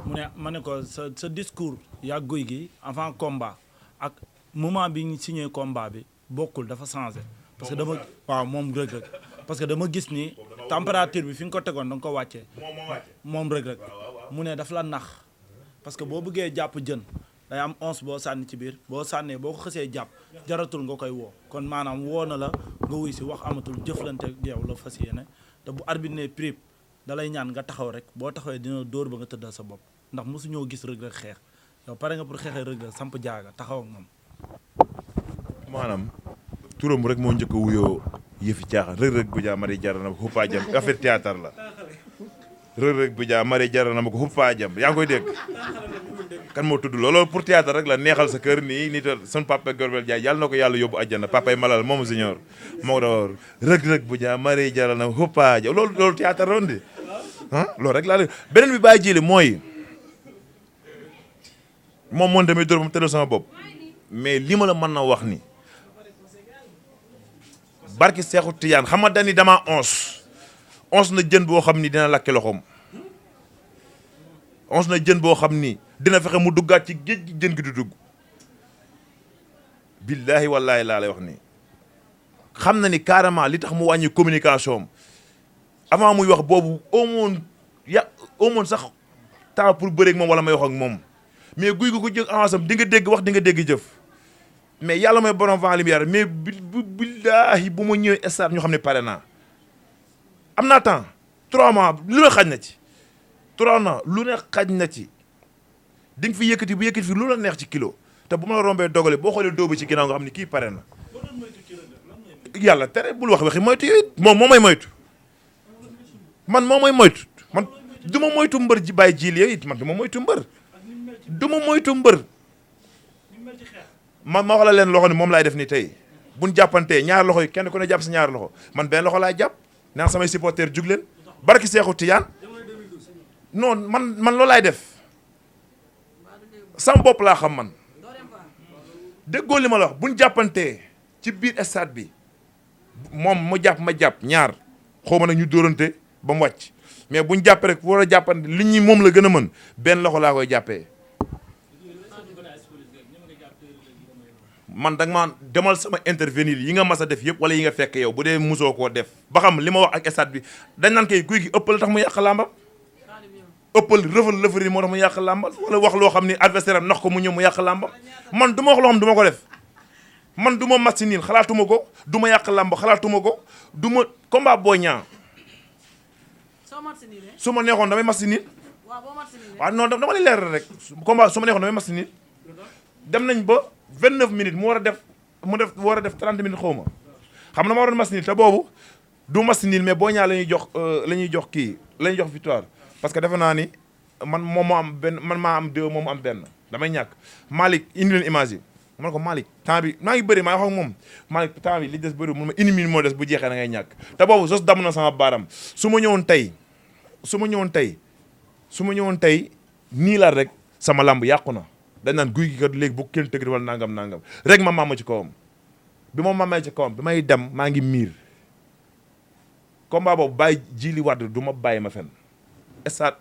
mu ne ma ne ko sa discours yaa guy gi avant combat ak moment bi ñu signé combat bi bokkul dafa changé parce que dama waaw moom Reug Reug parce que dama gis ni température bi fi nga ko tegoon da nga ko wàccee moom Reug Reug mu ne daf la nax parce que boo bëggee jàpp jën day am once boo sànni ci biir boo sànnee boo ko xësee jàpp jaratul nga koy woo kon maanaam woo na la nga wuy si wax amatul jëflante ak yow la fas yéene te bu arbitre ne prip da lay ñaan nga taxaw rek boo taxawee dina dóor ba nga tëddal sa bopp ndax mosu ñoo gis Reug Reug xeex yow pare nga pour xeexee Reug Reug samp jaaga taxaw ak moom maanaam turam rek moo njëkk a wuyoo yëfi caaxaan Reug Reug bu jaa mari jar na xuppaa jam affaire théâtre la rëg-rëg bu jaa mari jaral na ma ko xuppaa jam yaa ngi koy dégg kan moo tudd loolu pour théâtre rek la neexal sa kër nii nit sun papa Gorbel Jaay yàlla na ko yàlla yóbbu àjjana papay malal moom junior moo ko dawoor rëg-rëg bu jaa mari jaral na ma xuppaa jam loolu théâtre roon di loolu rek laa dé beneen bi bàyyi jili mooy moom tamit dóor ba mu tëddal sama bopp mais li ma la mën na wax ni barki Seexu Tijaan xam nga dani dama onze na jën boo xam ni dina lakki loxoom onze na jën boo xam ni dina fexe mu duggaat ci géej gi jën gi du dugg billaahi wallaahi laa lay wax nii xam na ni carrément li tax mu wàññi communication am avant muy wax boobu amoon sax temps pour bëreeg moom wala may wax ak moom mais guy gu ko jël avance am di nga dégg wax di nga dégg jëf mais yàlla mooy borom vent lumière mais billaahi bu ma ñëwee stade ñu xam ne pare naa am naa temps 3 mois lu ne xaj na ci 3 mois lu ne xaj na ci di nga fi yëkkati bu yëkkati fi lu la neex ci kilo te bu ma la rombee dogale boo xoolee dóobu ci ginnaaw nga xam ne kii pare na yàlla tere bul wax waxi moytu yooyu moom moo may moytu man moo may moytu man du ma moytu mbër ji bàyyi jiil yooyu it man du ma moytu mbër man ma wax la leen loxo ni moom laay def ni tey buñ jàppantee ñaar loxo yi kenn ku ne jàpp sa ñaar loxo man benn loxo laay jàpp naan samay supporters jug leen barki Seexu Tijaan non man loolu laay def sama bopp laa xam man déggoo li ma la wax buñ jàppantee ci biir stade bi moom mu jàpp ma jàpp ñaar xaw ma nag ñu dóorante ba mu wàcc mais buñ jàpp rek war a jàppante li ñi moom la gën a mën benn loxo laa koy jàppee man da nga ma demal sama intervenir yi nga mas a def yëpp wala yi nga fekk yow bu dee musoo koo def ba xam li ma wax ak stade bi dañ naan kay guy gi ëppal tax mu yàq làmbam ëppal lëfër yi moo tax mu yàq làmbam wala wax loo xam ni adversaire am nax ko mu ñëw mu yàq làmbam man du ma wax loo xam du ma ko def man du ma match nul xalaatuma ko du ma yàq làmb xalaatuma ko du ma combat Boy Niang su ma neexoon damay match nul waaw non dama lay leer rek combat su ma neexoon damay match nul dem nañ ba 29 minutes mu war a def 30 minutes xaw ma xam na ma waroon match nul te boobu du match nul mais Boy Niang la ñuy jox kii la ñuy jox victoire parce que defe naa ni man moom moo am benn man maa am 2 moom am benn damay ñàkk Malick indi leen image yi ma ne ko Malick temps bi maa ngi bëri maa wax ak moom Malick temps bi li des bëri mun ma une minute moo des bu jeexee da ngay ñàkk te boobu sos damm na sama baaram su ma ñëwoon tey nii la rek sama lamb yàqu na dañ naan guy gi kat léegi bu kenn tëgg wala nangam rek ma maama ci kawam bi ma maamee ci kawam bi may dem maa ngi miir combat boobu bàyyi Jili Wade du ma bàyyi ma fen stade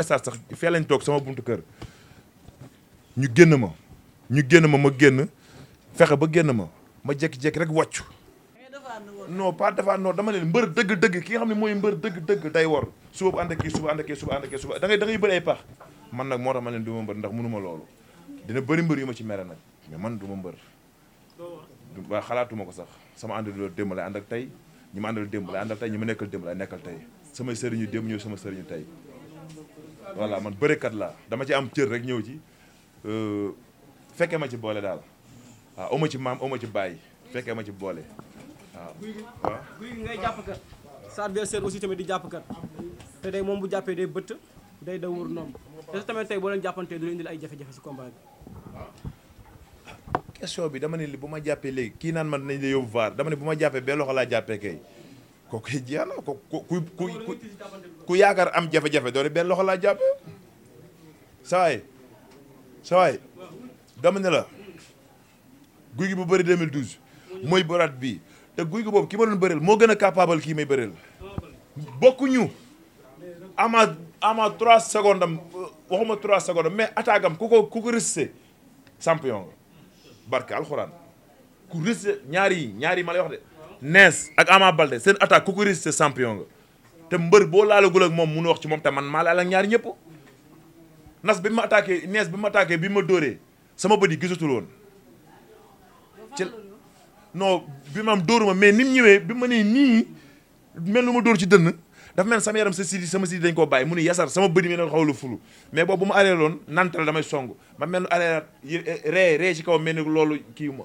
sax fee lañ toog sama buntu kër ñu génn ma ma génn fexe ba génn ma jékki-jékki rek wàccu non pas defaat non dama leen mbër dëgg-dëgg ki nga xam ne mooy mbër dëgg-dëgg day war suba bu ànd ak kii suba da ngay bëri ay pax man nag moo tax ma leen du ma mbër ndax mënuma loolu dina bëri mbër yu ma ci mere nag mais man du ma mbër waaw xalaatuma ko sax sama ànd loolu démb lay ànd ak tey ñi ma àndal démb lay àndal tey ñi ma nekkal démb lay nekkal tey samay sëriñu démb ñëw sama sëriñu tey voilà man bërekat laa dama ci am cër rek ñëw ci fekkee ma ci boole daal waaw oma ci maam oma ci bàyyi fekkee ma ci boole waaw guy gi ngay jàpp kat sa adversaire aussi tamit di jàpp kat te day moom bu jàppee day bëtt day da wër nomb te tamit tey boo leen jàppantee du leen indil ay jafe-jafe si combat bi question bi dama ne li bu ma jàppee léegi kii naan man nañ la yóbbu vaar dama ne bu ma jàppee bee loxo laa jàppee kay kooku jeex na ku yaakaar am jafe-jafe doone benn loxo laa jàppee sawaay dama ne la guy gi bu bëri 2012 mooy boraat bii te guy gi boobu ki ma doon bëreel moo gën a capable kii may bëreel bokkuñu ama 3 secondes am waxuma 3 secondes am mais attaque am ku ko resté champion nga barke alxuraan ku resté ñaari ma lay wax de Nees ak Ama Baldé seen attaque ku ko resté champion nga te mbër boo laalagul ak moom munu wax ci moom te man maa laal ak ñaari ñëpp Nas bi ma attaqué Nees bi ma attaqué bi ma dóoree sama bët yi gisatul woon ci non bi ma am dóoruma mais ni mu ñëwee bi ma nee nii mel lu ma dóor ci dënn dafa mel sama yaram sama sidi dañ koo bàyyi mu ni yasar sama bëri mi ne xaw la fulu mais boobu bu ma arrêté loon nantal damay song ma mel ni arrêté ree ci kaw mel ni loolu kii ma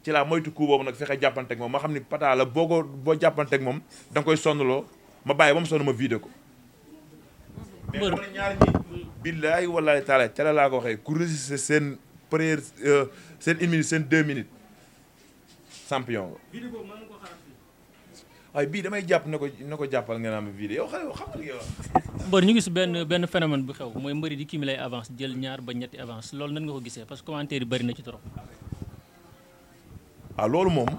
ci laa moytu coup boobu nag fexe jàppanteeg moom ma xam ni pata la boo jàppanteeg moom da nga koy sonnloo ma bàyyi ba mu sonn ma vidé ko mais dama ne ñaar ñi billaahi wallaahi taala ca la laa ko waxee ku résister seen première seen 1 minute seen 2 minutes champion nga waaye bii damay jàpp ne ko jàppal nga naan vidéo yow xale yow xam nga li ngay wax. mbër ñu gis benn phénomène bu xew mooy mbëri di cumuler avance jël ñaar ba ñetti avance loolu nan nga ko gisee parce que commentaire yi bëri na ci trop. loolu moom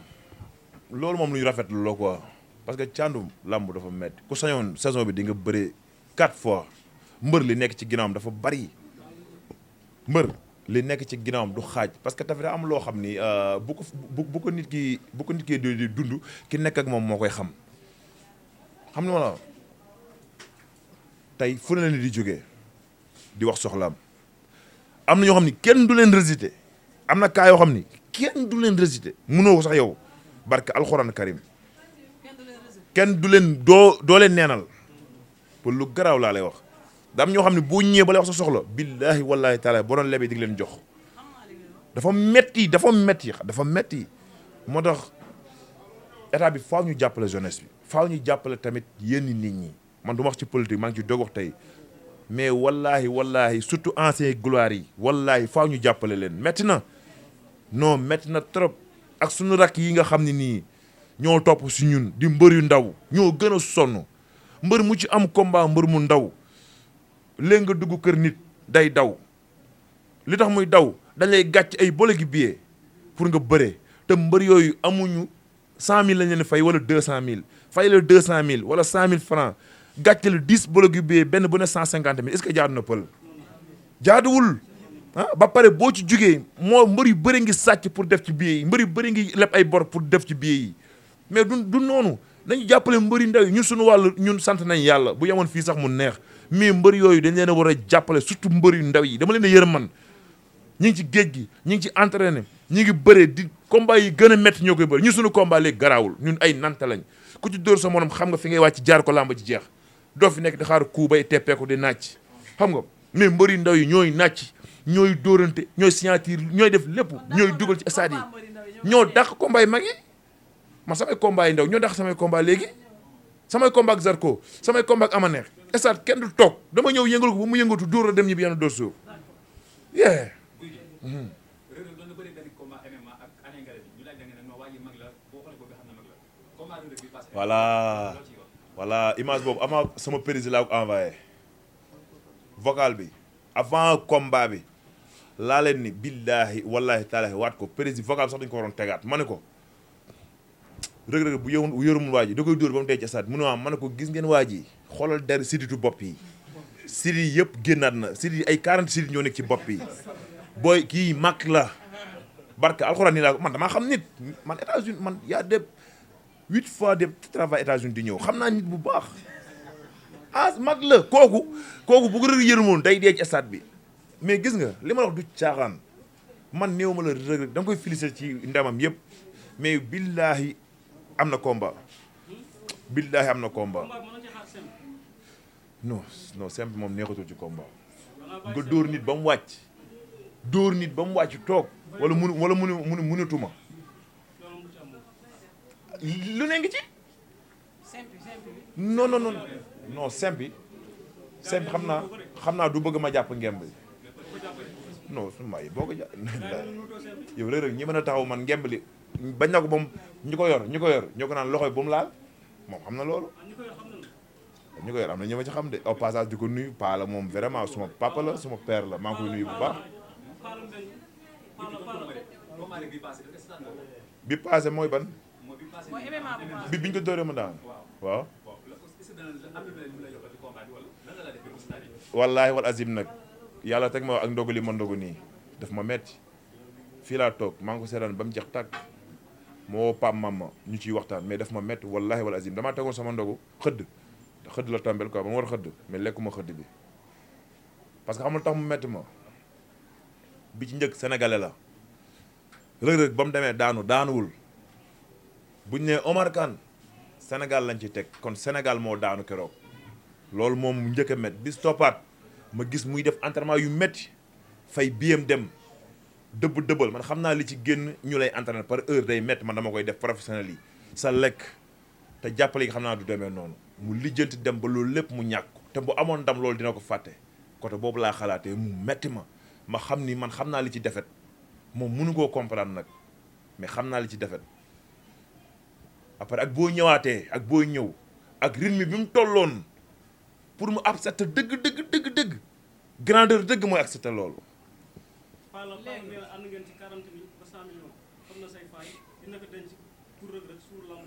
lu ñu rafetlu la quoi parce que càndum làmb dafa metti ku sañoon saison bi di nga bëre 4 fois mbër li nekk ci ginnaawam dafa bari mbër li nekk ci ginnaawam du xaaj parce que dafa am loo xam ni bu ko nit ki di dund ki nekk ak moom moo koy xam nga ma la tey fu ne leen di jógee di wax soxlaam am na ñoo xam ni kenn du leen résister am na kaa yoo xam ni kenn du leen résister mënoo ko sax yow barke alxuraan karim kenn du leen doo leen neenal pour lu garaaw laa lay wax da am ñoo xam ne boo ñëwee ba lay wax sa soxla billaahi wallaahi taala boo doon lebee di leen jox dafa metti moo tax état bi faaw ñu jàppale jeunesse bi faaw ñu jàppale tamit yenn nit ñi man du ma wax ci politique maa ngi ci doog wax tey mais wallaahi surtout ancien gloire yi wallaahi faaw ñu jàppale leen metti na trop ak suñu rakk yi nga xam ne nii ñoo topp si ñun di mbër yu ndaw ñoo gën a sonn mbër mu ci am combat mbër mu ndaw léegi nga dugg kër nit day daw li tax muy daw dañ lay gàcc ay bolo gi billet pour nga bëree te mbër yooyu amuñu 100 000 lañ leen fay wala 200 000 fay la 200 000 wala 100 000 francs gàcce la 10 bolo gi billet benn bu ne 150 000 est-ce que jaadu na pël jaaduwul ba pare boo ci jugee moo mbër yu bëri ngi sàcc pour def ci billet yi mbër yu bëri ngi leb ay bor pour def ci billet yi mais du noonu nañu jàppale mbër yu ndaw yi ñun suñu wàllu ñun sant nañ yàlla bu yemoon fii sax mu neex mais mbër yooyu dañ leen a war a jàppale surtout mbër yu ndaw yi dama leen a yërëm man ñi ngi ci géej gi ñi ngi ci entraîné ñi ngi bëree di combat yi gën a métti ñoo koy bëri ñun suñu combat léegi garaawul ñun ay nanta lañ ku ci dóor sa morom xam nga fi ngay wàcc jaar ko làmb ci jeex doo fi nekk di xaar kuu bay teppeeku di nàcc xam nga mais mbër yu ndaw yi ñooy nàcc ñooy dóorante ñooy signature ñooy def lépp ñooy dugal ci stade yi ñoo dàq combat yi mag yi man samay combat yi ndaw ñoo dàq samay combat léegi samay combat ak Zarko samay combat ak Amaneex stade kenn du toog dama ñëw yëngal ko ba mu yëngatu dóor la dem ñibbi yenn dóor suuf yeah voilà image boobu avant sama président laa ko envoyé vocal bi avant combat bi laa leen ni billaahi wallaahi taalaahi waat ko président vocal bi sax dañu ko waroon tegaat ma ne ko rëg-rëg bu yërumul waa ji da koy dóor ba mu dee ci stade mu ne ma ne ko gis ngeen waa ji xoolal der siditu bopp yi sidi yëpp génnaat na sidi ay 40 sidi ñoo nekk ci bopp yi booy kii mag la barke alxuraan nii laa ko man damaa xam nit man États-Unis man yaa de 8 fois de travail États-Unis di ñëw xam naa nit bu baax mag la kooku bu ko rëg yërmoon day dee ci stade bi mais gis nga li ma la wax du caaxaan man néew ma la rëg da nga koy féliciter ci ndamam yëpp mais billaahi am na combat non simple moom neexatul ci combat nga dóor nit ba mu wàcc toog wala munatuma lu ne ngi ci non simple xam naa du bëgg ma jàpp ngemb non su may boo ko jàpp yow rek ñi mën a taxaw man ngemb li bañ na ko moom ñu ko yor ñoo ko naan loxoy bu mu laal moom xam na loolu ñu ko yor am na ñu ma ci xam de au passage di ko nuyu paa la moom vraiment suma papa la suma père la maa ngi koy nuyu bu baax bi passé mooy ban bi biñ ko dóoree ma daan waaw wallaahi wal azim nag yàlla teg ma ak ndogu li ma ndogu nii daf ma metti fii laa toog maa ngi ko seetaan ba mu jeex tàkk moo pam mamma ñu ciy waxtaan mais daf ma metti wallaahi wal azim damaa tegoon sama ndogu xëdd la tombel quoi ba ma war a xëdd mais lekkuma xëdd bi parce que xamul tax mu metti ma bi ci njëkk sénégalais la rëg-rëg ba mu demee daanuwul buñ ne Omar Kane Sénégal lañ ci teg kon Sénégal moo daanu keroog loolu moom mu njëkk a métti bis toppaat ma gis muy def entraînement yu métti fay biyam dem dëbbal man xam naa li ci génn ñu lay entraîner par heure day métti man dama koy def professionnel yi sa lekk te jàppale yi xam naa du demee noonu mu lijjanti dem ba loolu lépp mu ñàkk te bu amoon ndam loolu dina ko fàtte côté boobu laa xalaatee mu metti ma xam ni man xam naa li ci defet moom mënu koo comprendre nag mais xam naa li ci defet après ak boo ñëwaatee ak booy ñëw ak rythme bi mu tolloon pour mu accepter dëgg grandeur dëgg mooy accepter loolu. Palla ànd ngeen ci 40 000 ba 100 millions xam na say faay dina ko denc pour Reug Reug suur lamb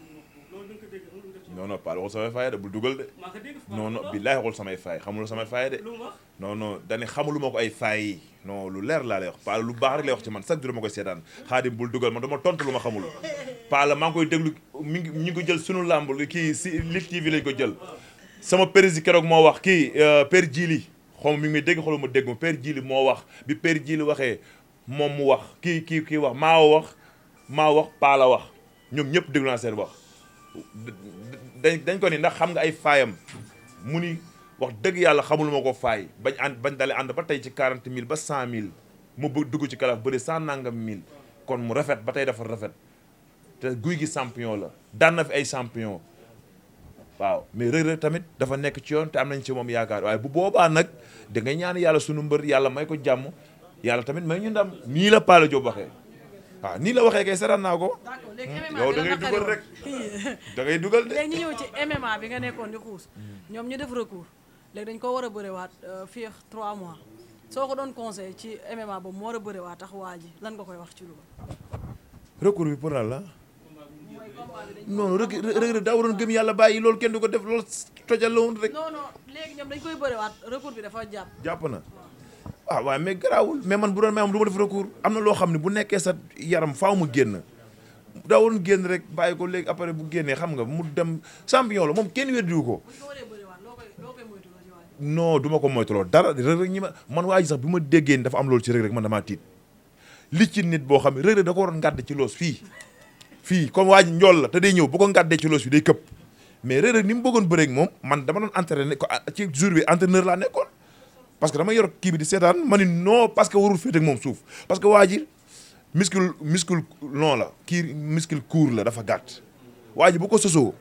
loolu danga ko dégg amul def ci non Palla waxul samay faay de bul dugal de. maa ko dégg non billaahi waxul samay faay xamul samay faay de. lu mu wax non dane xamuluma ko ay faay yi non lu leer laa lay wax Palla lu baax rek lay wax ci man chaque jour ma koy seetaan Xaadim bul dugal man dama tontu lu ma xamul Palla maa ngi koy déglu ñu ngi ko jël sunu lamb kii si Lutte TV lañ ko jël sama président keroog moo wax kii Père Djili xaw ma mi ngi may dégg xooluma dégg ma Père Djili moo wax bi Père Djili waxee moom mu wax kii wax maa wax Palla wax ñoom ñëpp déglu naa seen wax dañ ko ni ndax xam nga ay faayam mu ni wax dëgg yàlla xamuluma ko faay bañ dalee ànd ba tey ci 40 000 ba 100 000 mu dugg ci kalaaf bëri 100 nangam 1000 kon mu rafet ba tey dafa rafet te guy gi champion la daan na fi ay champion waaw mais Reug Reug tamit dafa nekk ci yoon te am nañ ci moom yaakaar waaye bu boobaa nag da ngay ñaan yàlla sunu mbër yàlla may ko jàmm yàlla tamit may ñu ndam nii la Palla Diop waxee waaw nii la waxee kay seetaan naa ko. d'accord léegi MMA yow da ngay dugal rek da ngay dugal de. léegi ñu ñëw ci MMA bi nga nekkoon di xuus ñoom ñu def recours léegi dañ ko war a bëriwaat fii 3 mois soo ko doon conseil ci MMA boobu moo war a bëriwaat tax waa ji lan nga koy wax ci loolu. recours bi pour lan la non Reug daa waroon gëm yàlla bàyyi loolu kenn du ko def loolu tojal la woon rek. non léegi ñoom dañ koy bëriwaat recours bi dafa jàpp na. waaye mais garaawul mais man bu doon may am du ma def recours am na loo xam ne bu nekkee sa yaram faaw mu génn daa waroon génn rek bàyyi ko léegi après bu génnee xam nga mu dem champion la moom kenn weddiwu ko. non du ma ko moytuloo dara Reug Reug ñi man waa ji sax bi ma déggee ni dafa am loolu ci Reug Reug man damaa tiit li ci nit boo xam ne Reug Reug da ko waroon ngàdd ci loos fii comme waa ji njool la te day ñëw bu ko ngàddee ci loos bi day këpp mais Reug Reug ni mu bëggoon bëreeg moom man dama doon entraîné ko ci jour bi entraîneur laa nekkoon parce que dama yor kii bi di seetaan ma ni non parce que warul féete ak moom suuf parce que waa ji muscle non la kii muscle court la dafa gàtt waa ji bu ko sosoo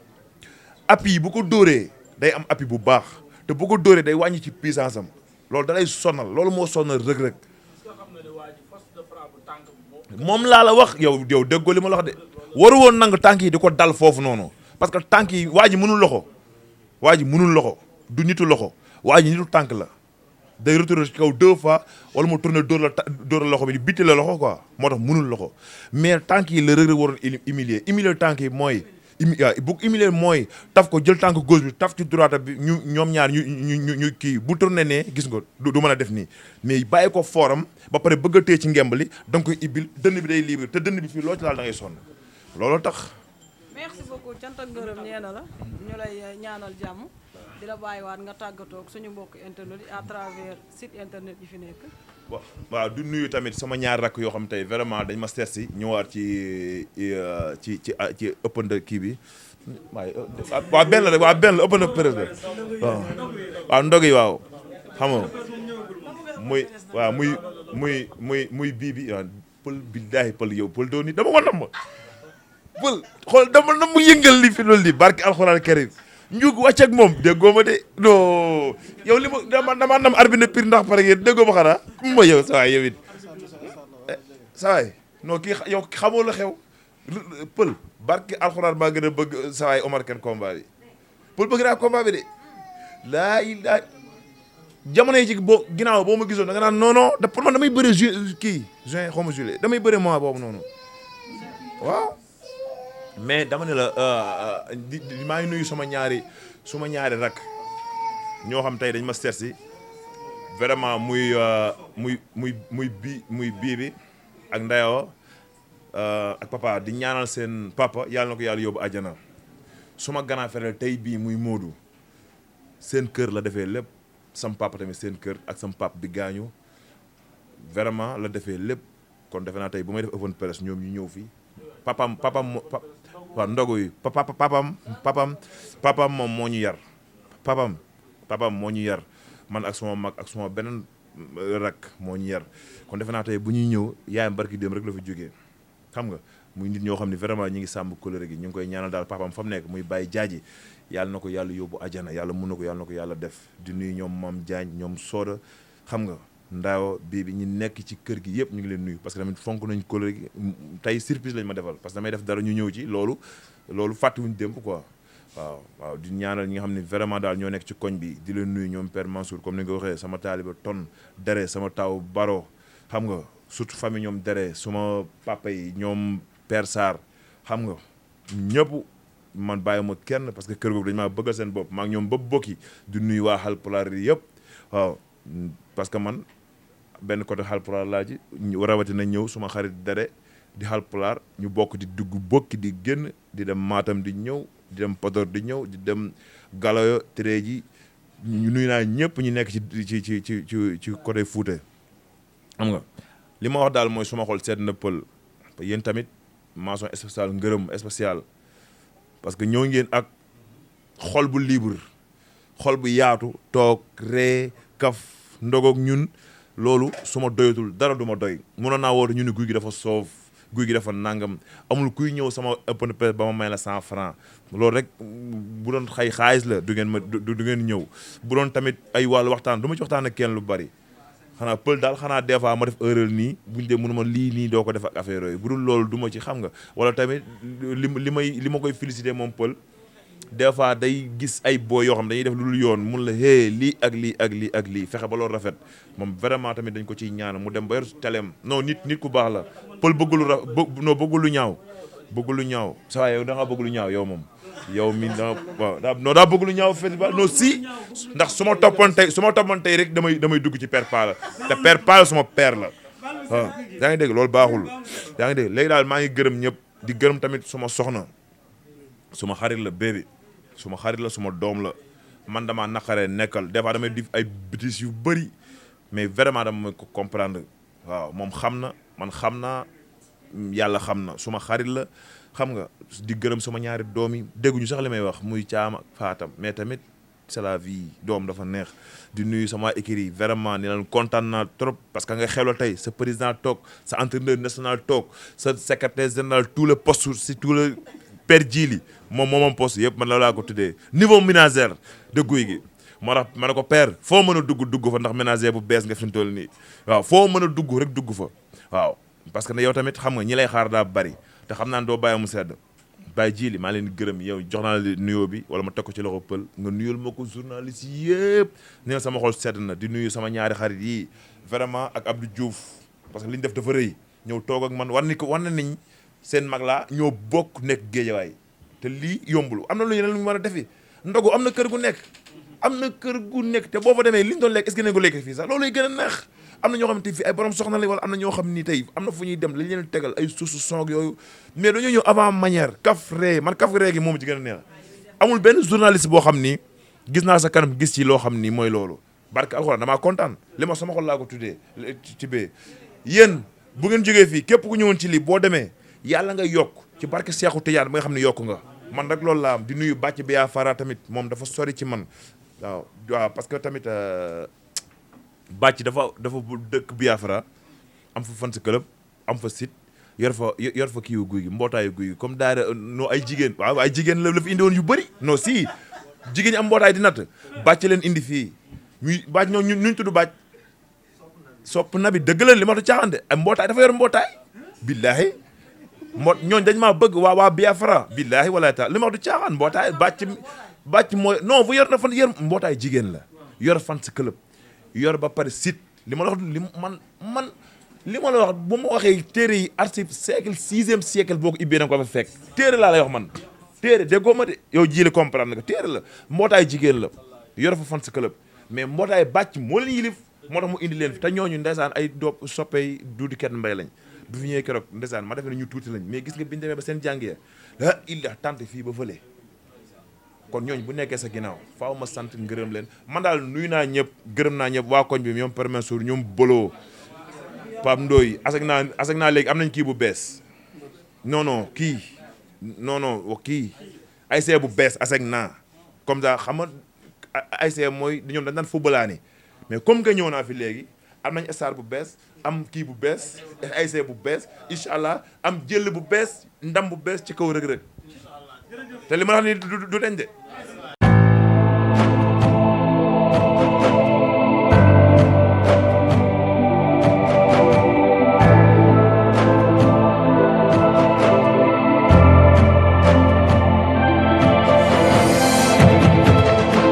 appui yi bu ko dóoree day am appui bu baax te bu ko dóoree day wàññi ci puissance am loolu da lay sonal loolu moo sonal Reug Reug moom laa la wax yow déggoo li ma la wax de waru woon nangu tànk yi di ko dal foofu noonu parce que tànk yi waa ji mënul loxo du nitu loxo waa ji nitu tànk la day retourner ci kaw 2 fois wala mu tourner dóor la loxo bi di bitti la loxo quoi moo tax mënul loxo mais tànk yi la Reug Reug waroon humilier tànk yi mooy bu humilier mooy taf ko jël tànk gauche bi taf ci droite bi ñoom ñaar ñu kii bu tourner ne gis nga du mën a def nii mais bàyyi ko fooram ba pare bëgg a téye ci ngemb li da nga koy ibbil dënn bi day libre te dënn bi fii loo ci laal da ngay sonn looloo tax. merci beaucoup cant ak ngërëm ñeena la ñu lay ñaanal jàmm di la bàyyiwaat nga tàggatoo ak suñu mbokk internet yi à travers site internet yi fi nekk. waaw du nuyu tamit sama ñaar rakk yoo xam tey vraiment dañ ma seet si ñëwaat ci ëppande kii bi waaw benn la rek waaw benn la ëppande peut-être waaw ndog yi waaw xam nga muy bii bi waaw pël billaahi pël yow pël doo nit dama ko namm pël xool dama namm yëngal li fi loolu di barki alxuraan karim njug wàcc ak moom déggoo ma de non yow li ma dama nam arbitre pire ndax pare ngeen déggoo ma xanaa ma yow sa waay yow it sa waay non kii yow xamoo la xew pël barki alxuraan maa gën a bëgg sa waay Omar Kane combat bi pël bëgg naa combat bi de laa ilaa jamono yi ci ginnaaw boo ma gisoon da nga naan non da pour man damay bëre juin xaw ma juillet damay bëre mois boobu noonu waaw mais dama ne la maa ngi nuyu suma ñaari rak ñoo xam tey dañ ma seet si vraiment muy bii bi ak ndayoo ak papa di ñaanal seen papa yàlla na ko yàlla yóbbu àjjana suma grand frère tey bii muy Modou seen kër la defee lépp sam papa tamit seen kër ak sam papa bi gaañu vraiment la defee lépp kon defe naa tey bu may def open presse ñoom ñu ñëw fii papam waaw ndogu yi papam moom moo ñu yar papam moo ñu yar man ak suma mag ak suma beneen rak moo ñu yar kon defe naa tey bu ñuy ñëw yaayam barki dem rek la fi jógee xam nga muy nit ñoo xam ne vraiment ñi ngi sàmm coloré gi ñu ngi koy ñaanal daal papaam fa mu nekk muy bàyyi jaaji yàlla na ko yàlla yóbbu ajana yàlla mun na ko yàlla na ko yàlla def di nuyu ñoom Mame Diagne ñoom Soda xam nga ndaaw bii bi ñu nekk ci kër gi yëpp ñu ngi leen nuyu parce que tamit fonk nañ coloré gi tey surprise lañ ma defal parce que damay def dara ñu ñëw ci loolu fàttewuñu démb quoi waaw di ñaanal ñi nga xam ne vraiment daal ñoo nekk ci koñ bi di leen nuyu ñoom Père Mansour comme ni nga waxee sama taaliba ton dere sama taw baro xam nga surtout famille ñoom dere suma papa yi ñoom Père Sarr xam nga ñëpp man bàyyi ma kenn parce que kër googu dañu maa bëggal seen bopp maa ngi ñoom ba bokki di nuyu waa Halpulaar yi yëpp waaw parce que man benn côté Halpulaar laa ji rawatina ñëw suma xarit dere di Halpulaar ñu bokk di dugg bokki di génn di dem Matam di ñëw di dem Podor di ñëw di dem Galoyo Tere ji ñu nuyu naa ñëpp ñu nekk ci côté Fouta xam nga li ma wax daal mooy suma xol seet na pël yéen tamit mention spéciale ngërëm spécial parce que ñëw ngeen ak xol bu libre xol bu yaatu toog ree kaf ndogoog ñun loolu su ma doyatul dara du ma doy mënoon naa woote ñu ne guy gi dafa soof guy gi dafa nangam amul kuy ñëw sama open press ba ma may la 100 francs loolu rek bu doon xaalis la du ngeen ñëw bu doon tamit ay wàllu waxtaan du ma ci waxtaan ak kenn lu bari xanaa pël daal xanaa des fois ma def erreur nii buñ dee mënu ma lii nii doo ko def ak affaire yooyu bu dul loolu du ma ci xam nga wala tamit li ma koy féliciter moom pël des fois day gis ay boo yoo xam dañuy def lu dul yoon mun la hé lii ak lii ak lii ak lii fexe ba loolu rafet moom vraiment tamit dañ ko ciy ñaan mu dem ba yor teleem non nit ku baax la pël bëggul lu ñaaw sa waay yow da nga bëgg lu ñaaw yow moom yow mi daa bëgg lu ñaaw festival non si ndax su ma toppoon tey rek damay dugg ci père Pala te père Pala suma père la waaw yaa ngi dégg loolu baaxul yaa ngi dégg léegi daal maa ngi gërëm ñëpp di gërëm tamit suma soxna suma xarit la bébé suma xarit la suma doom la man damaa naqaree nekkal des fois damay def ay bêtises yu bëri mais vraiment dama ko comprendre waaw moom xam na man xam naa yàlla xam na suma xarit la xam nga di gërëm sama ñaari doom yi dégguñu sax li may wax muy caama faatam mais tamit c'est la vie doom dafa neex di nuyu sama équipe yi vraiment ni leen kontaan naa trop parce que nga xewla tey sa président toog sa entraîneur national toog sa secrétaire général tout le poste si tout le père Djili moom poste yëpp man la laa ko tuddee niveau ménagère de guy gi moo tax ma ne ko père foo mën a dugg fa ndax ménagère bu bees nga fi mu toll nii waaw foo mën a dugg rek dugg fa waaw parce que ne yow tamit xam nga ñi lay xaar daa bari te xam naa ne doo bàyyi mu sedd bàyyi Djili maa leen di gërëm yow jox naa la nuyoo bi wala ma teg ko ci loxo pël nga nuyul ma ko journaliste yëpp nee sama xol sedd na di nuyu sama ñaari xarit yi vraiment ak Abdou Diouf parce que li ñu def dafa rëy ñëw toog ak man war na niñ seen mag laa ñoo bokk nekk géejawaay te lii yombul am na lu yeneen lu ñu war a defi ndogu am na kër gu nekk te boo fa demee li ñu doon lekk est-ce que nañ ko lekk fii sax loolu gën a neex am na ñoo xam ne fii ay borom soxna la wala am na ñoo xam ni tey am na fu ñuy dem lañ leen tegal ay suusu song yooyu mais dañoo ñëw avant manière kaf ree gi moom ci gën a neex amul benn journaliste boo xam ni gis naa sa kanam gis ci loo xam ni mooy loolu barke alxuraan damaa kontaan li ma sama xol laa ko tuddee ci bee yéen bu ngeen jógee fii képp ku ñëwoon ci lii boo demee yàlla nga yokk ci barke Seexu Tijaan ba nga xam ne yokk nga man rek loolu laa am di nuyu bàcc bi yaa fara tamit moom dafa sori ci man waaw parce que tamit bàcc dafa dëkk Biafra am fa fan si club am fa site yor fa kii wu guy gi mbootaayu guy gi comme daara no ay jigéen waaw ay jigéen la fi indi woon yu bëri non si jigéen ñi am mbootaay di natt bàcc leen indi fii muy bàcc ñoo ñu tudd bàcc sopp na bi dëgg la li ma ta caaxaan de ay mbootaay dafa yor mbootaay billaahi ñooñ dañ maa bëgg waa Biafra billaahi wala taala li ma du caaxaan mbootaay bàcc mooy non bu yor na fan yor mbootaay jigéen la yor fan si club yor ba pare site li ma la wax li ma la wax bu ma waxee téere yi archive siècle 6e siècle boo ko ibbee na ko fa fekk téere laa lay wax man téere déggoo ma de yow Djili comprendre nga téere la mbootaay jigéen la yor fa fan si club mais mbootaay bàcc moo leen yilif moo tax mu indi leen fi te ñooñu ndeysaan ay doop soppey duudi ket mbay lañ bu fi ñëwee keroog ndeysaan ma defe ne ñu tuuti lañ mais gis nga biñu demee ba seen jàngee la illa tante fii ba fële kon ñooñ bu nekkee sa ginnaaw faaw ma sant ngërëm leen man daal nuyu naa ñëpp gërëm naa ñëpp waa koñ bi ñoom permensour ñoom Bolo Pape Ndoye asek naa léegi am nañ kii bu bees non kii ASC bu bees asek naa comme ça xam nga ASC mooy ñoom dañ daan footballaani mais comme que ñëw naa fi léegi am nañ star bu bees am kii bu bees ASC bu bees incha allah am jël bu bees ndam bu bees ci kaw Reug Reug te li ma wax ni du deñ de